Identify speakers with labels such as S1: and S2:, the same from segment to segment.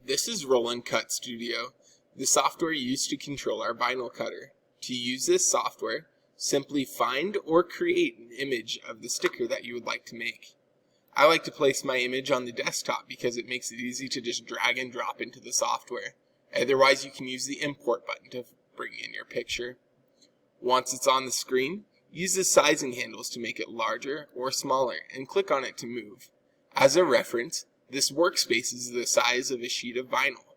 S1: This is Roland Cut Studio, the software used to control our vinyl cutter. To use this software, simply find or create an image of the sticker that you would like to make. I like to place my image on the desktop because it makes it easy to just drag and drop into the software. Otherwise, you can use the import button to bring in your picture. Once it's on the screen, use the sizing handles to make it larger or smaller and click on it to move. As a reference, this workspace is the size of a sheet of vinyl.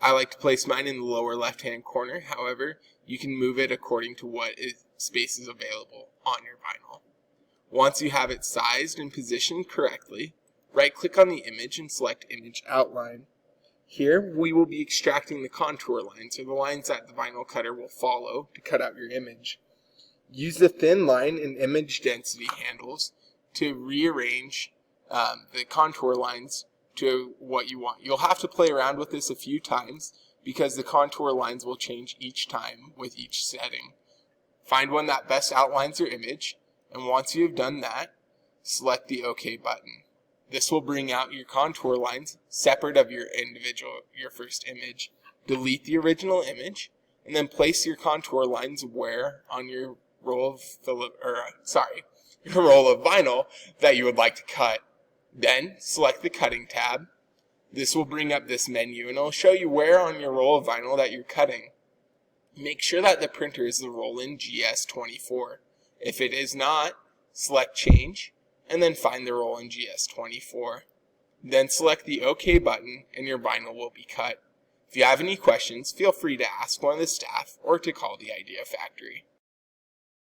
S1: I like to place mine in the lower left-hand corner. However, you can move it according to what space is available on your vinyl. Once you have it sized and positioned correctly, right-click on the image and select Image Outline. Here, we will be extracting the contour lines, or the lines that the vinyl cutter will follow to cut out your image. Use the thin line and image density handles to rearrange the contour lines to what you want. You'll have to play around with this a few times because the contour lines will change each time with each setting. Find one that best outlines your image, and once you have done that, select the OK button. This will bring out your contour lines separate of your first image. Delete the original image, and then place your contour lines where on your roll of vinyl that you would like to cut. Then select the cutting tab. This will bring up this menu and it will show you where on your roll of vinyl that you're cutting. Make sure that the printer is the Roland GS24. If it is not, select Change and then find the Roland GS24. Then select the OK button and your vinyl will be cut. If you have any questions, feel free to ask one of the staff or to call the Idea Factory.